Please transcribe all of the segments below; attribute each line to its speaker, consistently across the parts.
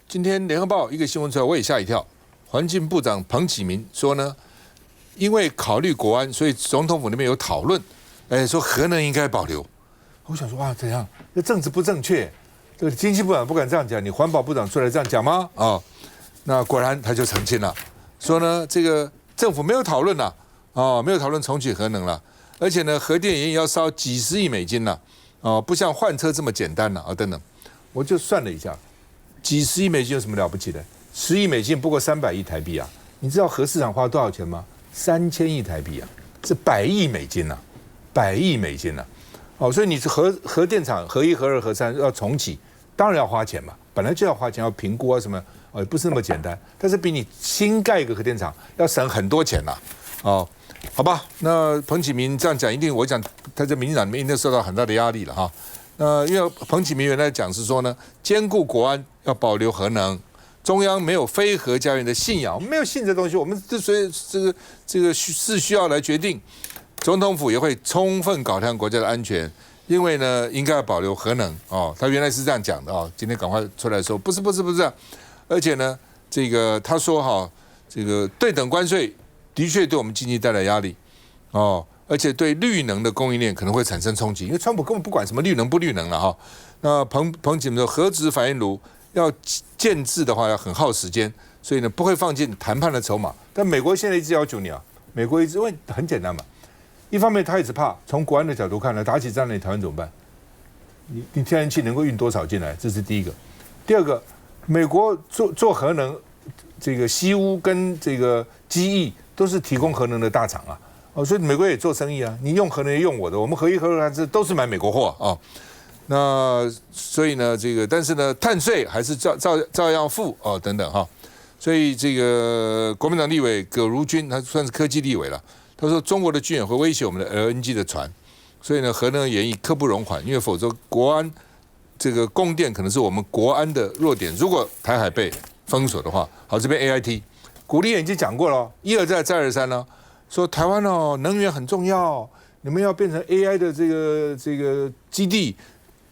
Speaker 1: 今天联合报一个新闻出来，我也吓一跳。环境部长彭启明说呢，因为考虑国安，所以总统府那边有讨论，说核能应该保留。我想说哇，怎样？这政治不正确。这个经济部长不敢这样讲，你环保部长出来这样讲吗？那果然他就澄清了，说呢，这个政府没有讨论了，没有讨论重启核能了，而且呢，核电也要烧几十亿美金了，不像换车这么简单了，等等。我就算了一下，几十亿美金有什么了不起的？10亿美金不过300亿台币啊！你知道核市场花多少钱吗？3000亿台币啊，是100亿美金啊，100亿美金啊！所以你是核电厂核1、核2、核3要重启，当然要花钱嘛，本来就要花钱，要评估啊什么，也不是那么简单。但是比你新盖一个核电厂要省很多钱呐，好吧？那彭启明这样讲，一定我讲他在民进党里面一定受到很大的压力了哈。因为彭启明原来讲是说呢，兼顾国安要保留核能，中央没有非核家园的信仰，我们没有信这东西，我们所以这个是需要来决定。总统府也会充分考量国家的安全，因为呢应该要保留核能他原来是这样讲的今天赶快出来说不是这样，而且呢这个他说这个对等关税的确对我们经济带来压力而且对绿能的供应链可能会产生冲击，因为川普根本不管什么绿能不绿能了那彭启明说核子反应炉要建制的话要很耗时间，所以呢不会放进谈判的筹码。但美国现在一直要求你美国一直因为很简单嘛，一方面他一直怕从国安的角度看呢，打起仗来台湾怎么办？你天然气能够运多少进来？这是第一个。第二个，美国做核能，这个西屋跟这个机翼都是提供核能的大厂所以美国也做生意你用核能也用我的，我们核1、核2都是买美国货那所以呢，这个但是呢，碳税还是照样付等等所以这个国民党立委葛如君，他算是科技立委了，他说中国的军演会威胁我们的 LNG 的船，所以呢，核能演绎刻不容缓，因为否则国安这个供电可能是我们国安的弱点。如果台海被封锁的话，好，这边 AIT 古立已经讲过了，一而再再而三说台湾能源很重要，你们要变成 AI 的这个基地，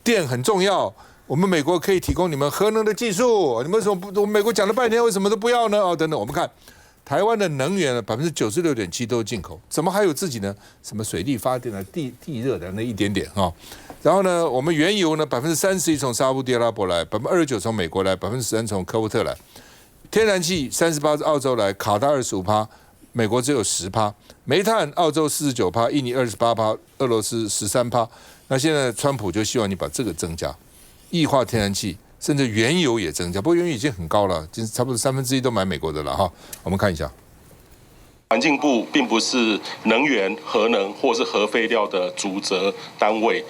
Speaker 1: 电很重要。我们美国可以提供你们核能的技术，你们为什么不？我们美国讲了半天，为什么都不要呢？等等，我们看台湾的能源96.7%都是进口，怎么还有自己呢？什么水力发电地热的那一点点然后呢，我们原油呢31%从沙烏地阿拉伯来，29%从美国来，13%从科威特来，天然气38%澳洲来，卡达25%。美国只有10%，煤炭澳洲49%，印尼28%，俄罗斯13%。那现在川普就希望你把这个增加，液化天然气，甚至原油也增加。不过原油已经很高了，差不多1/3都买美国的了我们看一下。
Speaker 2: 环境部并不是能源、核能或是核废料的主责单位。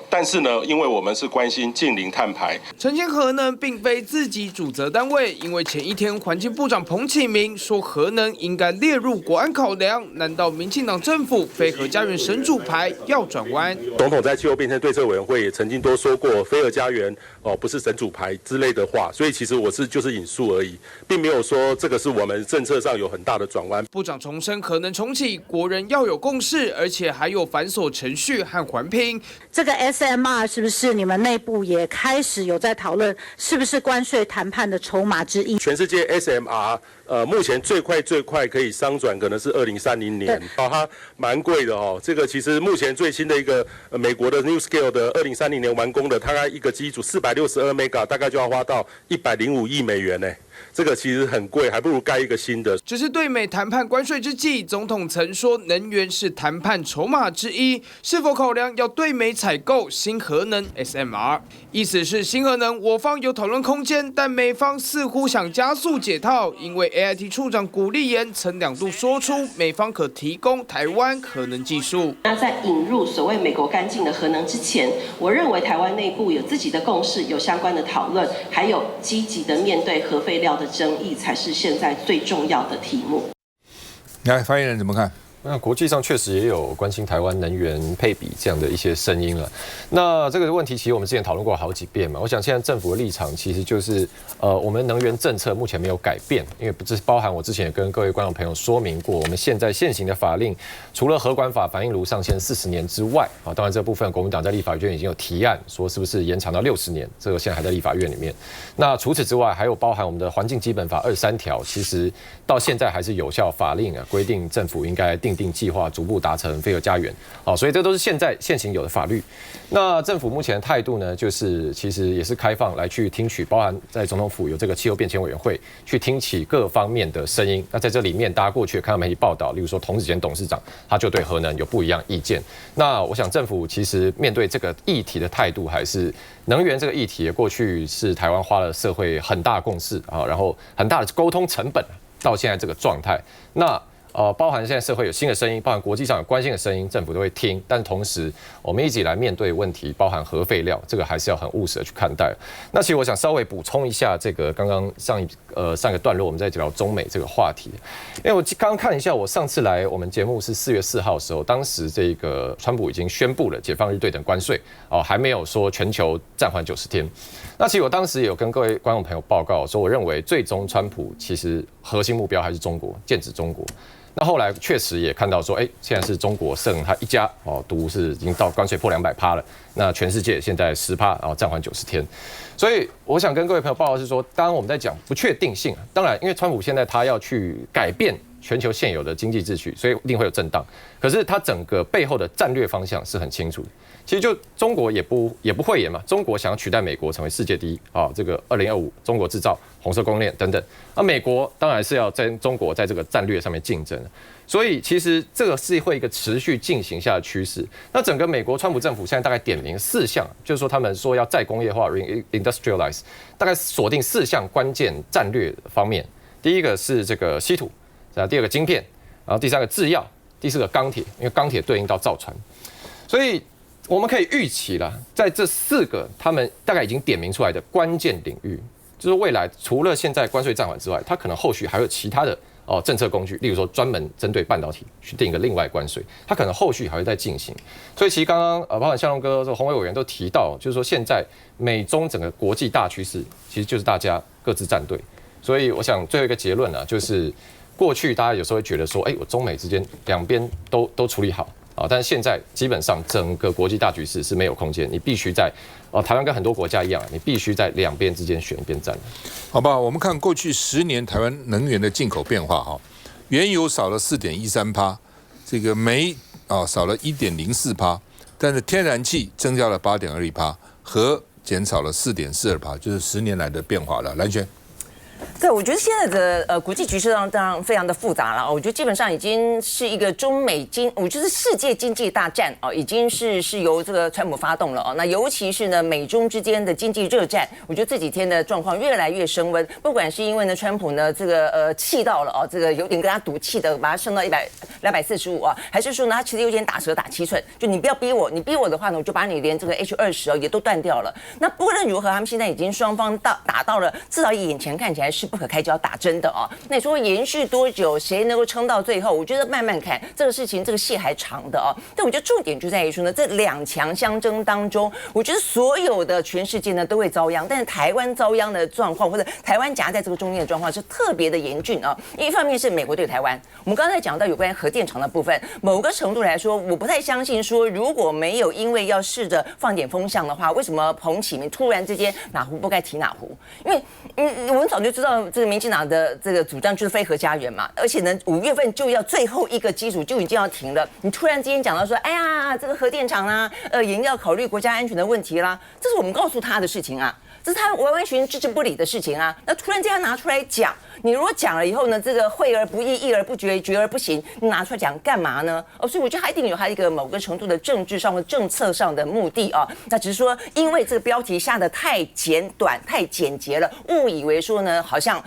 Speaker 2: 但是呢，因为我们是关心近零碳排，
Speaker 3: 澄清核能并非自己主责单位，因为前一天环境部长彭启明说核能应该列入国安考量，难道民进党政府非核家园神主牌要转弯？
Speaker 2: 总统在气候变迁对策委员会也曾经多说过非核家园不是神主牌之类的话，所以其实我就是引述而已，并没有说这个是我们政策上有很大的转弯。
Speaker 3: 部长重申核能重启，国人要有共识，而且还有繁琐程序和环评。
Speaker 4: 这个 SMR 是不是你们内部也开始有在讨论，是不是关税谈判的筹码之一？
Speaker 2: 全世界 SMR 目前最快可以商转可能是2030年，它蛮贵的这个其实目前最新的一个美国的 New Scale 的2030年完工的，大概一个机组462 mega 大概就要花到105亿美元呢。这个其实很贵，还不如盖一个新的。
Speaker 3: 只是对美谈判关税之际，总统曾说能源是谈判筹码之一，是否考量要对美采购新核能 SMR？ 意思是新核能我方有讨论空间，但美方似乎想加速解套，因为 AIT 处长古立言曾2度说出美方可提供台湾核能技术。
Speaker 5: 那在引入所谓美国干净的核能之前，我认为台湾内部有自己的共识，有相关的讨论，还有积极的面对核废料的争议，才是现在最重要的题目。
Speaker 1: 来，发言人怎么看？
Speaker 6: 那国际上确实也有关心台湾能源配比这样的一些声音了。那这个问题其实我们之前讨论过好几遍嘛。我想现在政府的立场其实就是，我们能源政策目前没有改变，因为不是包含我之前也跟各位观众朋友说明过，我们现在现行的法令，除了核管法反应炉上限40年之外，啊，当然这部分国民党在立法院已经有提案说是不是延长到60年，这个现在还在立法院里面。那除此之外，还有包含我们的环境基本法23条，其实到现在还是有效法令啊，规定政府应该订定计划，逐步达成非核家园。好，所以这都是现在现行有的法律。那政府目前的态度呢，就是其实也是开放来去听取，包含在总统府有这个气候变迁委员会去听取各方面的声音。那在这里面，大家过去也看到媒体报道，例如说童子贤董事长他就对核能有不一样意见。那我想政府其实面对这个议题的态度，还是能源这个议题，过去是台湾花了社会很大共识啊，然后很大的沟通成本，到现在这个状态。那包含现在社会有新的声音，包含国际上有关心的声音，政府都会听。但是同时，我们一起来面对问题，包含核废料，这个还是要很务实的去看待。那其实我想稍微补充一下，这个刚刚上一个段落我们在聊中美这个话题，因为我刚刚看一下，我上次来我们节目是4月4号的时候，当时这个川普已经宣布了解放日对等关税，还没有说全球暂缓90天。那其实我当时也有跟各位观众朋友报告说，我认为最终川普其实核心目标还是中国，剑指中国。那后来确实也看到说，现在是中国剩他一家独是已经到关税破200%了。那全世界现在10%，然后暂缓90天。所以我想跟各位朋友报告是说，当然我们在讲不确定性，当然因为川普现在他要去改变全球现有的经济秩序，所以一定会有震荡。可是他整个背后的战略方向是很清楚的。其实就中国也不讳言嘛，中国想要取代美国成为世界第一啊，这个2025中国制造、红色供应链等等。那美国当然是要跟中国在这个战略上面竞争，所以其实这个是会一个持续进行下的趋势。那整个美国川普政府现在大概点名4项，就是说他们说要再工业化 （reindustrialize）， 大概锁定4项关键战略方面。第一个是这个稀土，第二个晶片，然后第3个制药，第4个钢铁，因为钢铁对应到造船，所以我们可以预期了，在这4个他们大概已经点名出来的关键领域，就是未来除了现在关税暂缓之外，它可能后续还有其他的政策工具，例如说专门针对半导体去定一个另外关税，它可能后续还会再进行。所以其实刚刚包括向荣哥、洪伟委员都提到，就是说现在美中整个国际大趋势，其实就是大家各自站队。所以我想最后一个结论呢，就是过去大家有时候会觉得说，我中美之间两边都处理好。但是现在基本上整个国际大局势是没有空间，你必须在台湾跟很多国家一样，你必须在两边之间选一边站。
Speaker 1: 好吧，我们看过去10年台湾能源的进口变化哈，原油少了4.13%，这个煤少了1.04%，但是天然气增加了8.21%，核减少了4.42%，就是10年来的变化了。蓝轩。
Speaker 7: 对，我觉得现在的国际局势当然非常的复杂了。我觉得基本上已经是一个中美我觉得世界经济大战已经是由这个川普发动了那尤其是呢美中之间的经济热战，我觉得这几天的状况越来越升温。不管是因为呢川普呢这个气到了这个有点跟他赌气的，把他升到245还是说呢他其实有点打蛇打七寸，就你不要逼我，你逼我的话呢，我就把你连这个 H20也都断掉了。那不论如何，他们现在已经双方打到了，至少眼前看起来是不可开交打针的那你说延续多久，谁能够撑到最后？我觉得慢慢看这个事情，这个戏还长的但我觉得重点就在于说呢，这2强相争当中，我觉得所有的全世界呢都会遭殃，但是台湾遭殃的状况，或者台湾夹在这个中间的状况是特别的严峻一方面是美国对台湾，我们刚才讲到有关核电厂的部分，某个程度来说，我不太相信说如果没有因为要试着放点风向的话，为什么彭启明突然之间哪壶不该提哪壶？因为我们早就知道这个民进党的这个主张就是非核家园嘛，而且呢5月份就要最后一个机组就已经要停了，你突然之间讲到说，哎呀，这个核电厂啊，也要考虑国家安全的问题啦，这是我们告诉他的事情啊，这是他完完全全置之不理的事情啊。那突然这样拿出来讲，你如果讲了以后呢，这个惠而不议，议而不决，决而不行，你拿出来讲干嘛呢？所以我觉得他一定有他一个某个程度的政治上或政策上的目的那只是说，因为这个标题下的太简短、太简洁了，误以为说呢，好像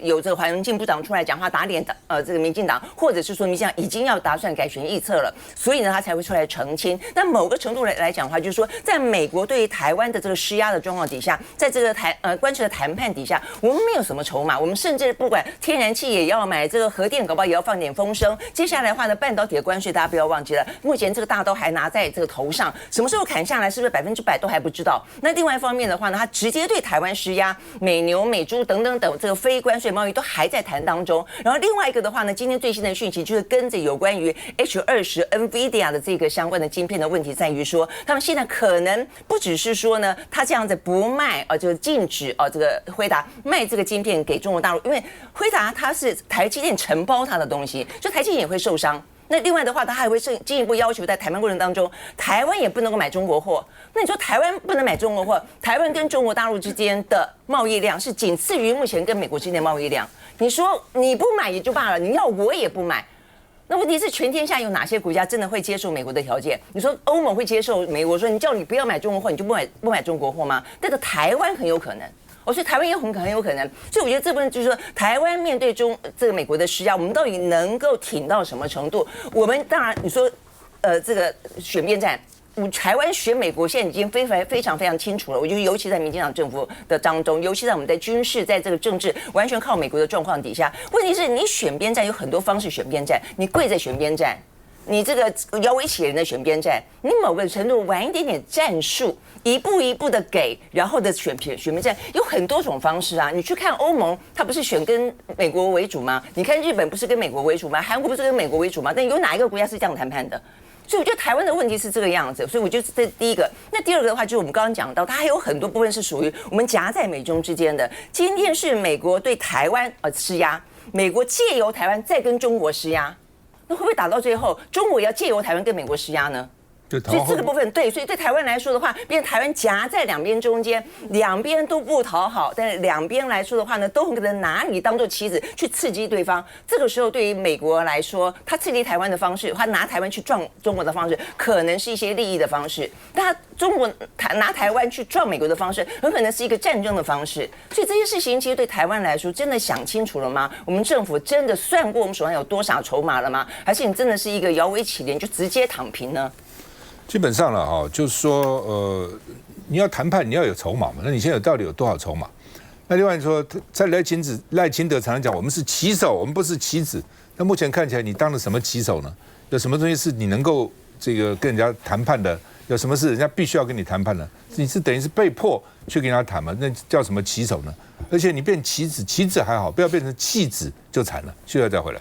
Speaker 7: 有这个环境部长出来讲话打脸这个民进党，或者是说民进党已经要打算改选议策了，所以呢他才会出来澄清。那某个程度来讲的话，就是说，在美国对于台湾的这个施压的状况底下，在这个关税的谈判底下，我们没有什么筹筹码。我们甚至不管天然气也要买，这个核电搞不好也要放点风声。接下来的话呢，半导体的关税大家不要忘记了，目前这个大刀还拿在这个头上，什么时候砍下来，是不是100%都还不知道。那另外一方面的话呢，它直接对台湾施压，美牛、美猪等等等这个非关税贸易都还在谈当中。然后另外一个的话呢，今天最新的讯息就是跟着有关于 H20 NVIDIA 的这个相关的晶片的问题，在于说他们现在可能不只是说呢，他这样子不卖就禁止这个辉达卖这个晶片给中国大陆，因为辉达它是台积电承包它的东西，所以台积电也会受伤。那另外的话，他还会进一步要求在谈判过程当中，台湾也不能够买中国货。那你说台湾不能买中国货，台湾跟中国大陆之间的贸易量是仅次于目前跟美国之间的贸易量。你说你不买也就罢了，你要我也不买。那问题是全天下有哪些国家真的会接受美国的条件？你说欧盟会接受美国说你叫你不要买中国货，你就不买中国货吗？但是台湾很有可能。所以台湾也很有可能，所以我觉得这部分就是说，台湾面对这个美国的施压，我们到底能够挺到什么程度？我们当然你说，这个选边站，台湾选美国现在已经非常清楚了。我觉得尤其在民进党政府的当中，尤其在我们在军事在这个政治完全靠美国的状况底下，问题是你选边站有很多方式选边站，你跪着选边站。你这个摇尾乞人的选边站，你某个程度玩一点点战术，一步一步的给，然后的选边站有很多种方式啊。你去看欧盟，它不是选跟美国为主吗？你看日本不是跟美国为主吗？韩国不是跟美国为主吗？但有哪一个国家是这样谈判的？所以我觉得台湾的问题是这个样子，所以我觉得这是第一个。那第二个的话，就是我们刚刚讲到，它还有很多部分是属于我们夹在美中之间的。今天是美国对台湾施压，美国借由台湾再跟中国施压。那会不会打到最后，中国也要借由台湾跟美国施压呢？所以这个部分对，所以对台湾来说的话，变成台湾夹在两边中间，两边都不讨好，但是两边来说的话呢，都很可能拿你当做棋子去刺激对方。这个时候对于美国来说，他刺激台湾的方式，他拿台湾去撞中国的方式，可能是一些利益的方式；但他中国拿台湾去撞美国的方式，很可能是一个战争的方式。所以这些事情其实对台湾来说，真的想清楚了吗？我们政府真的算过我们手上有多少筹码了吗？还是你真的是一个摇尾乞怜就直接躺平呢？
Speaker 1: 基本上了哈，就是说你要谈判，你要有筹码嘛。那你现在到底有多少筹码？那另外说，在赖清德常常讲，我们是棋手，我们不是棋子。那目前看起来，你当了什么棋手呢？有什么东西是你能够这个跟人家谈判的？有什么是人家必须要跟你谈判的？你是等于是被迫去跟人家谈嘛？那叫什么棋手呢？而且你变棋子，棋子还好，不要变成弃子就惨了。休息再回来。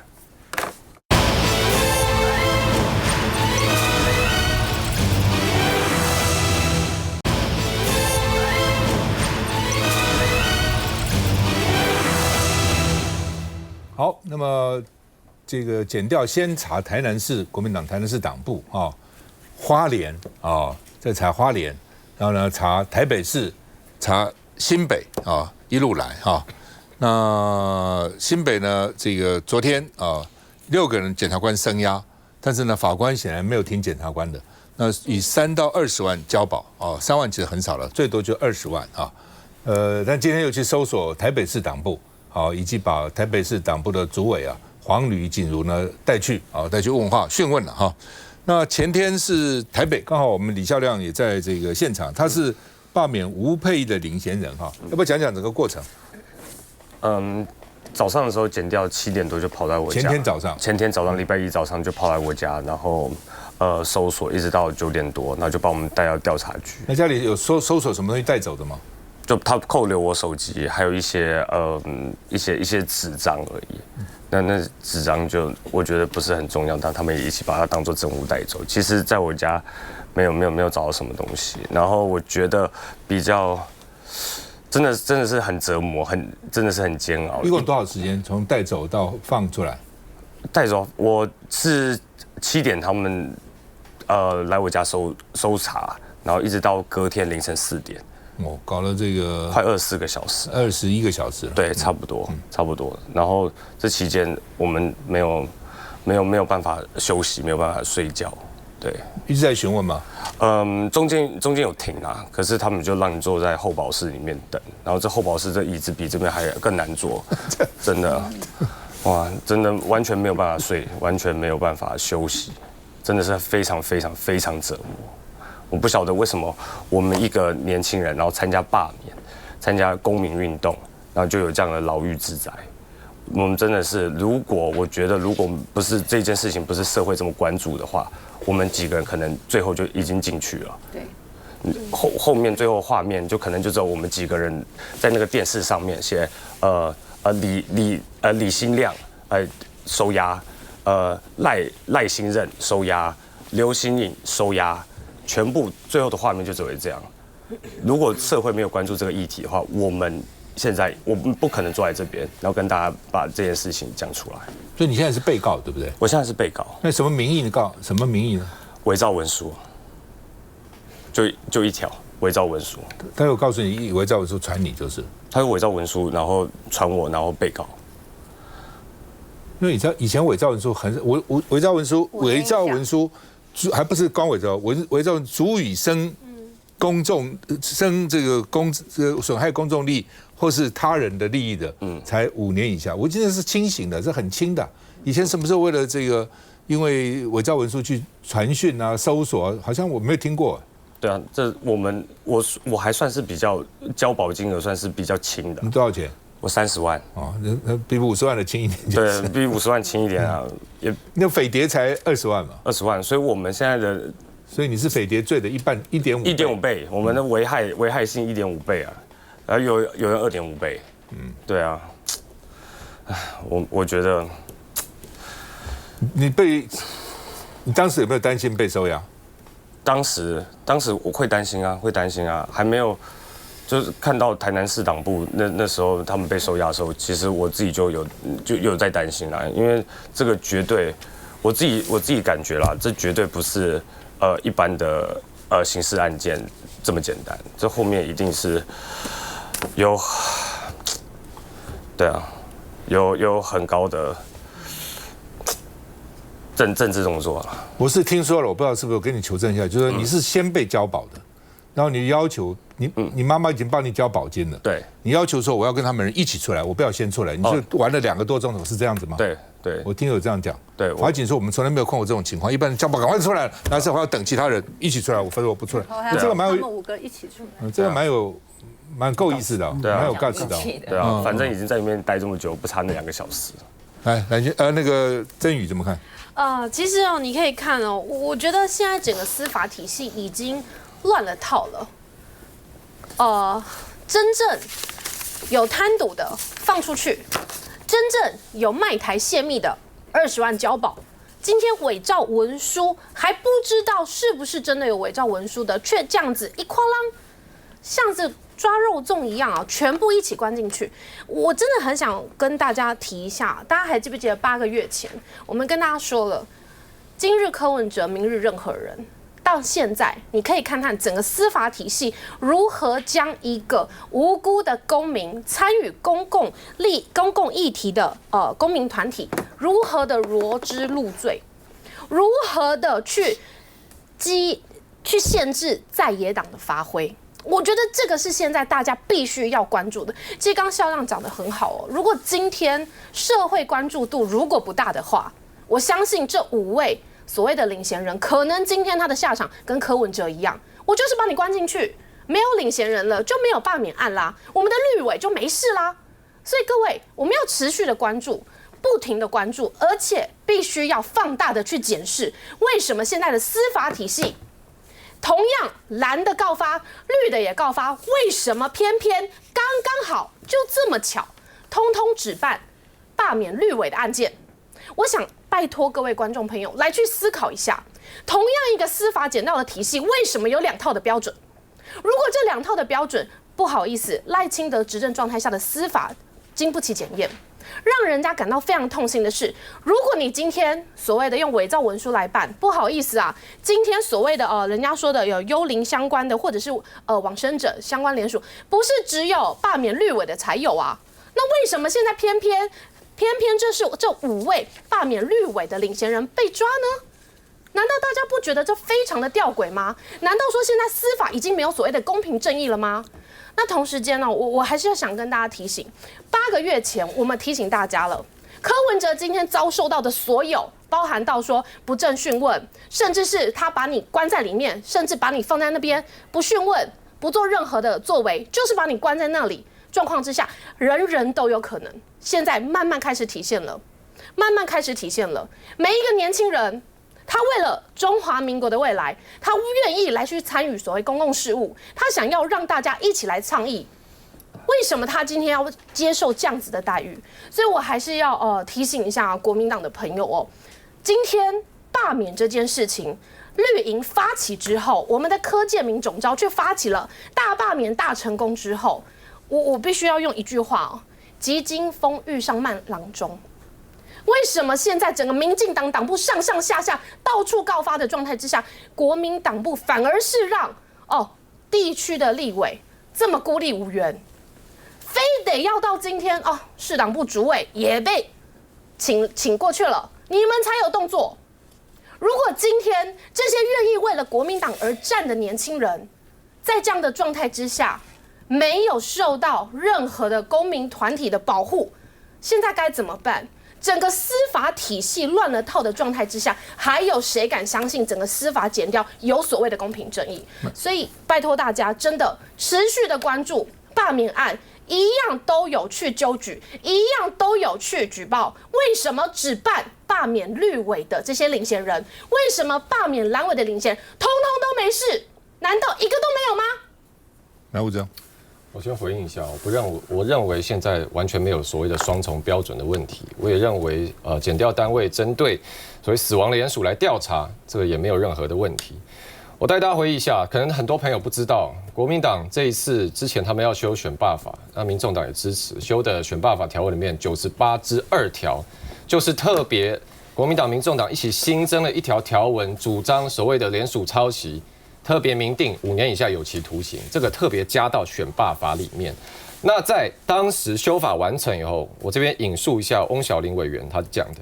Speaker 1: 好，那么这个检调先查台南市国民党台南市党部啊，花莲啊，再查花莲，然后呢查台北市，查新北啊，一路来啊。那新北呢，这个昨天啊，6个人检察官声押，但是呢法官显然没有听检察官的，那以3到20万交保啊，3万其实很少了，最多就20万啊。但今天又去搜索台北市党部。好，以及把台北市党部的主委黄吕锦如呢带去问话讯问了哈。那前天是台北，刚好我们李孝亮也在这个现场，他是罢免吴沛忆的领衔人哈，要不要讲讲整个过程？
Speaker 8: 早上的时候检调7点多就跑到我家，前天早上礼拜1早上就跑来我家，然后搜索一直到9点多，然后就把我们带到调查局。
Speaker 1: 那家里有搜索什么东西带走的吗？
Speaker 8: 就他扣留我手机，还有一些纸张而已。那纸张就我觉得不是很重要，但他们也一起把它当作证物带走。其实，在我家没有找到什么东西。然后我觉得比较真的是很折磨，真的是很煎熬。
Speaker 1: 一共多少时间从带走到放出来？
Speaker 8: 带走我是7点他们来我家搜查，然后一直到隔天凌晨4点。
Speaker 1: 搞了这个
Speaker 8: 快24个小时
Speaker 1: ，21个小时了。对，
Speaker 8: 差不多。然后这期间我们没有办法休息，没有办法睡觉。对，
Speaker 1: 一直在询问吗？
Speaker 8: 中间有停啊，可是他们就让你坐在候补室里面等，然后这候补室这椅子比这边还更难坐，真的，哇，真的完全没有办法睡，完全没有办法休息，真的是非常折磨。我不晓得为什么我们一个年轻人，然后参加罢免，参加公民运动，然然后就有这样的牢狱之灾。我们真的是，我觉得如果不是这件事情不是社会这么关注的话，我们几个人可能最后就已经进去了。
Speaker 7: 对。
Speaker 8: 后面最后画面就可能就只有我们几个人在那个电视上面写李新亮收押，赖新任收押，刘新颖收押，全部最后的画面就只会这样。如果社会没有关注这个议题的话，我们不可能坐在这边，然后跟大家把这件事情讲出来。
Speaker 1: 所以你现在是被告，对不对？
Speaker 8: 我现在是被告。
Speaker 1: 那什么名义你告？什么名义呢？
Speaker 8: 伪造文书。就一条伪造文书。
Speaker 1: 他有告诉你伪造文书传你就是。
Speaker 8: 他有伪造文书，然后传我，然后被告。
Speaker 1: 因为你知道以前伪造文书伪造文书还不是光伪造，伪造足以生这个损害公众利益或是他人的利益的，才5年以下。我记得是轻刑的，是很轻的。以前什么时候为了这个，因为伪造文书去传讯啊、搜索，好像我没有听过。
Speaker 8: 对啊，这我还算是比较交保金额算是比较轻的。
Speaker 1: 你多少钱？
Speaker 8: 我30万。
Speaker 1: 哦，比50万的轻一点。
Speaker 8: 对，比50万轻一点啊。也
Speaker 1: 那匪谍才20万嘛。
Speaker 8: 20万，所以我们现在的，
Speaker 1: 所以你是匪谍罪的1.5倍。
Speaker 8: 我们的危害性1.5倍啊，然后有人2.5倍。对啊。我觉得，你当时有没有担心被收押？当时我会担心啊，还没有，就是看到台南市党部那时候他们被收押的时候，其实我自己就有在担心啦，因为这个绝对，我自己感觉啦，这绝对不是一般的刑事案件这么简单，这后面一定是有，对啊，有很高的政治动作了。
Speaker 1: 我是听说了，我不知道是不是，我跟你求证一下，就是你是先被交保的，然后你要求你妈妈已经帮你交保金了，
Speaker 8: 对，
Speaker 1: 你要求说我要跟他们人一起出来，我不要先出来，你就玩了2个多钟头，是这样子吗？
Speaker 8: 对，
Speaker 1: 我听有这样讲。
Speaker 8: 对，
Speaker 1: 法警说我们从来没有看过这种情况，一般交保赶快出来，然后还要等其他人一起出来，我不出来，这个蛮有，
Speaker 9: 他们5个一起出来，
Speaker 1: 这个蛮够意思的，蛮有 guts 的。
Speaker 8: 对啊，反正已经在里面待这么久，不差那2个小时。
Speaker 1: 来，那个曾宇怎么看？
Speaker 9: 其实你可以看我觉得现在整个司法体系已经乱了套了。真正有贪赌的放出去，真正有卖台泄密的20万交保。今天伪造文书还不知道是不是真的有伪造文书的，却这样子一哐啷，像是抓肉粽一样全部一起关进去。我真的很想跟大家提一下，大家还记不记得8个月前，我们跟大家说了，今日柯文哲，明日任何人。到现在，你可以看看整个司法体系如何将一个无辜的公民参与公共议题的公民团体，如何的罗织入罪，如何的去限制在野党的发挥。我觉得这个是现在大家必须要关注的。其实刚校长讲得很好如果今天社会关注度如果不大的话，我相信这5位所谓的领衔人，可能今天他的下场跟柯文哲一样，我就是把你关进去，没有领衔人了，就没有罢免案啦，我们的绿委就没事啦。所以各位，我们要持续的关注，不停的关注，而且必须要放大的去检视，为什么现在的司法体系同样蓝的告发，绿的也告发，为什么偏偏刚刚好就这么巧，通通只办罢免绿委的案件？我想拜托各位观众朋友来去思考一下，同样一个司法检调的体系，为什么有2套的标准？如果这2套的标准，不好意思，赖清德执政状态下的司法经不起检验。让人家感到非常痛心的是，如果你今天所谓的用伪造文书来办，不好意思今天所谓的人家说的有幽灵相关的，或者是往生者相关联署，不是只有罢免绿委的才有那为什么现在偏偏这5位罢免绿委的领衔人被抓呢？难道大家不觉得这非常的吊诡吗？难道说现在司法已经没有所谓的公平正义了吗？那同时间我还是要想跟大家提醒，8个月前我们提醒大家了，柯文哲今天遭受到的所有，包含到说不正讯问，甚至是他把你关在里面，甚至把你放在那边不讯问，不做任何的作为，就是把你关在那里。状况之下，人人都有可能。现在慢慢开始体现了，每一个年轻人，他为了中华民国的未来，他愿意来去参与所谓公共事务，他想要让大家一起来倡议。为什么他今天要接受这样子的待遇？所以我还是要提醒一下国民党的朋友哦，今天罢免这件事情，绿营发起之后，我们的柯建铭总召却发起了大罢免大成功之后，我必须要用一句话哦，急惊风遇上慢郎中。为什么现在整个民进党党部上上下下到处告发的状态之下，国民党部反而是让地区的立委这么孤立无援？非得要到今天市党部主委也被请过去了，你们才有动作。如果今天这些愿意为了国民党而战的年轻人，在这样的状态之下，没有受到任何的公民团体的保护，现在该怎么办？整个司法体系乱了套的状态之下，还有谁敢相信整个司法检调有所谓的公平正义？所以拜托大家，真的持续的关注罢免案。一样都有去纠举，一样都有去举报。为什么只办罢免绿委的这些领衔人？为什么罢免蓝委的领衔人通通都没事？难道一个都没有吗？
Speaker 1: 来，吴征，
Speaker 6: 我先回应一下，我认为现在完全没有所谓的双重标准的问题。我也认为，检调单位针对所谓死亡联署来调查，这个也没有任何的问题。我带大家回忆一下，可能很多朋友不知道，国民党这一次之前他们要修选罢法，那民众党也支持修的选罢法条文里面98之2条，就是特别国民党、民众党一起新增了一条条文，主张所谓的联署抄袭，特别明定5年以下有期徒刑，这个特别加到选罢法里面。那在当时修法完成以后，我这边引述一下翁小玲委员他讲的。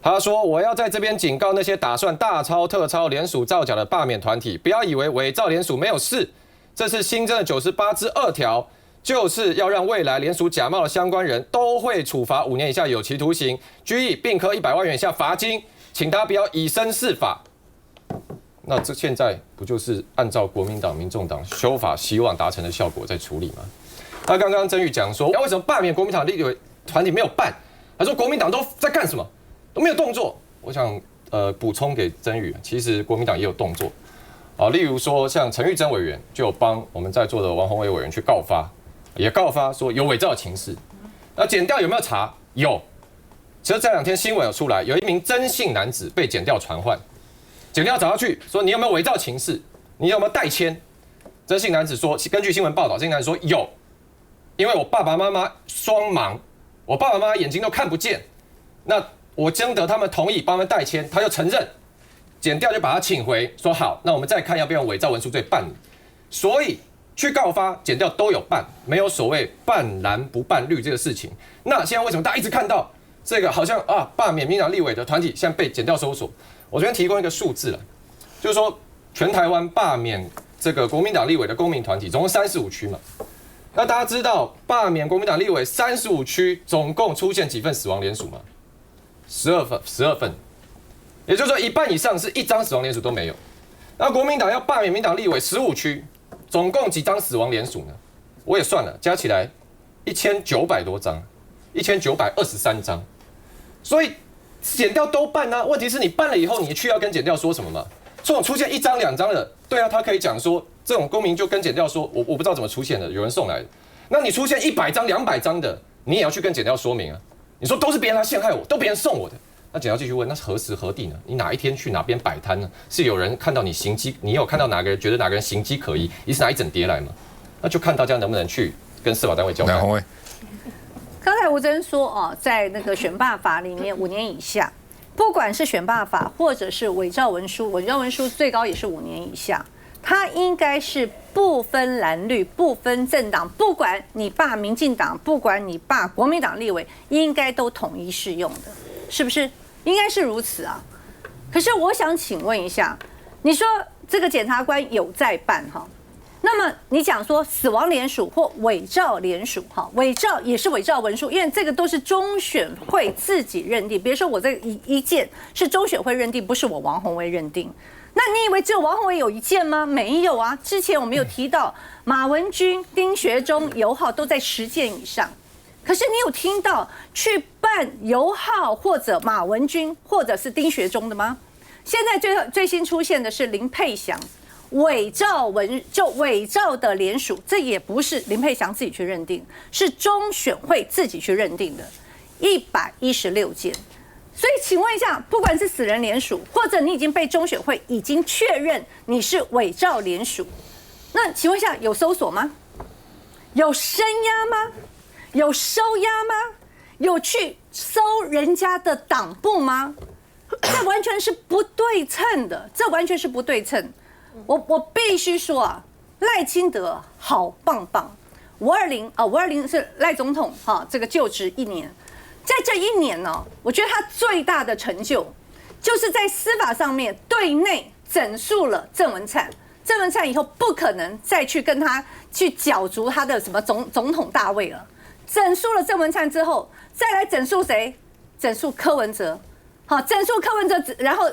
Speaker 6: 他说：“我要在这边警告那些打算大抄特抄联署造假的罢免团体，不要以为伪造联署没有事。这是新增的98之2条，就是要让未来联署假冒的相关人都会处罚5年以下有期徒刑、拘役，并科100万元以下罚金。请大家不要以身试法。”那这现在不就是按照国民党、民众党修法希望达成的效果在处理吗？他刚刚曾宇讲说，为什么罢免国民党立委团体没有办？他说国民党都在干什么？都没有动作。我想补充给曾宇，其实国民党也有动作啊，例如说像陈玉珍委员就有帮我们在座的王宏伟委员去告发，也告发说有伪造情事。那检调有没有查？有。其实这2天新闻有出来，有一名曾姓男子被检调传唤，检调找他去说你有没有伪造情事，你有没有代签？曾姓男子说，根据新闻报道，这姓男子说有，因为我爸爸妈妈双盲，我爸爸妈妈眼睛都看不见，那我征得他们同意帮他们代签，他就承认，检调就把他请回，说好，那我们再看要不要用伪造文书罪办你。所以去告发，检调都有办，没有所谓办蓝不办绿这个事情。那现在为什么大家一直看到这个好像罢免民党立委的团体现在被检调搜索？我这边提供一个数字了，就是说全台湾罢免这个国民党立委的公民团体总共35区嘛。那大家知道罢免国民党立委35区总共出现几份死亡联署吗？12份，也就是说一半以上是1张死亡联署都没有。那国民党要罢免民党立委15区，总共几张死亡联署呢？我也算了，加起来1900多张，1923张。所以检调都办啊，问题是你办了以后，你去要跟检调说什么嘛？这种出现1张2张的，对啊，他可以讲说这种公民就跟检调说，我不知道怎么出现的，有人送来的。那你出现100张200张的，你也要去跟检调说明啊。你说都是别人来陷害我，都别人送我的，那检调继续问，那是何时何地呢？你哪一天去哪边摆摊呢？是有人看到你行迹，你有看到哪个人觉得哪个人行迹可疑，你是拿一整叠来吗？那就看大家能不能去跟司法单位交代。
Speaker 1: 洪伟，
Speaker 10: 刚才吴征说在那个选罢法里面5年以下，不管是选罢法或者是伪造文书，伪造文书最高也是5年以下。它应该是不分蓝绿、不分政党，不管你罢民进党，不管你罢国民党立委，应该都统一适用的，是不是？应该是如此啊。可是我想请问一下，你说这个检察官有在办哈？那么你讲说死亡联署或伪造联署哈，伪造也是伪造文书，因为这个都是中选会自己认定。比如说我这一件是中选会认定，不是我王宏威认定。那你以为只有王宏伟有一件吗？没有啊，之前我们有提到马文君、丁学忠、游浩都在10件以上。可是你有听到去办游浩或者马文君或者是丁学忠的吗？现在最新出现的是林佩祥伪造的联署，这也不是林佩祥自己去认定，是中选会自己去认定的116件。所以请问一下，不管是死人联署，或者你已经被中选会已经确认你是伪造联署，那请问一下，有搜索吗？有声押吗？有收押吗？有去搜人家的党部吗？这完全是不对称的，这完全是不对称。我必须说啊，赖清德好棒棒。520是赖总统这个就职1年，在这1年呢，我觉得他最大的成就就是在司法上面对内整肃了郑文灿。郑文灿以后不可能再去跟他去角逐他的什么总统大位了。整肃了郑文灿之后，再来整肃谁？整肃柯文哲，整肃柯文哲，然后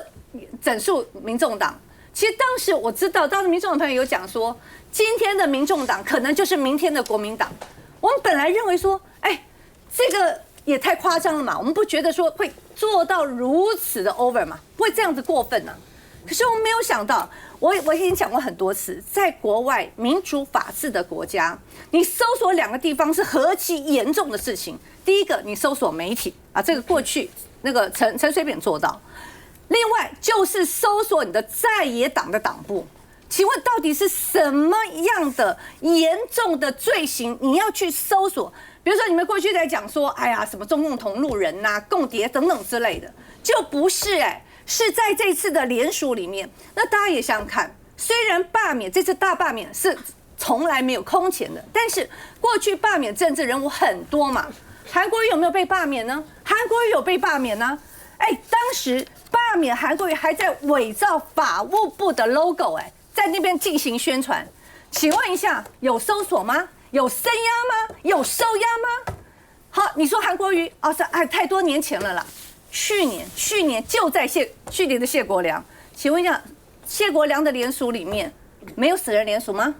Speaker 10: 整肃民众党。其实当时我知道，当时民众党朋友有讲说，今天的民众党可能就是明天的国民党。我们本来认为说，这个也太夸张了嘛，我们不觉得说会做到如此的 over 嘛，不会这样子过分啊。可是我们没有想到，我已经讲过很多次，在国外民主法治的国家，你搜索2个地方是何其严重的事情。第一个，你搜索媒体啊，这个过去那个陈水扁做到；另外就是搜索你的在野党的党部。请问到底是什么样的严重的罪行你要去搜索？比如说你们过去在讲说，什么中共同路人呐、共谍等等之类的，就不是是在这次的联署里面。那大家也想想看，虽然罢免这次大罢免是从来没有空前的，但是过去罢免政治人物很多嘛。韩国瑜有没有被罢免呢？韩国瑜有被罢免呢。当时罢免韩国瑜还在伪造法务部的 logo， 在那边进行宣传。请问一下，有搜索吗？有声押吗？有收押吗？好，你说韩国瑜太多年前了啦。去年就在去年的谢国良，请问一下，谢国良的联署里面没有死人联署吗？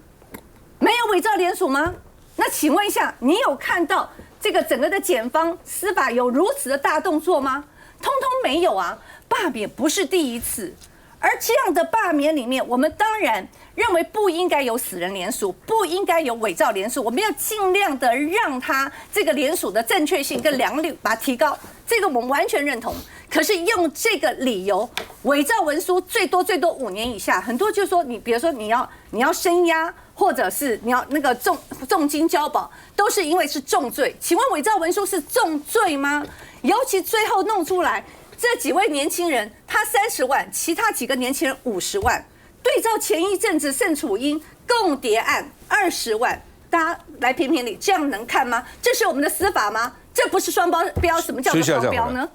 Speaker 10: 没有伪造联署吗？那请问一下，你有看到这个整个的检方司法有如此的大动作吗？通通没有啊！罢免不是第一次，而这样的罢免里面，我们当然认为不应该有死人联署，不应该有伪造联署，我们要尽量的让它这个联署的正确性跟良率把它提高，这个我们完全认同。可是用这个理由伪造文书，最多5年以下，很多就说你，比如说你要声押，或者是你要那个重金交保，都是因为是重罪。请问伪造文书是重罪吗？尤其最后弄出来这几位年轻人，他30万，其他几个年轻人50万，对照前一阵子盛楚英共谍案20万，大家来评评理，这样能看吗？这是我们的司法吗？这不是双标？什么叫做双标呢？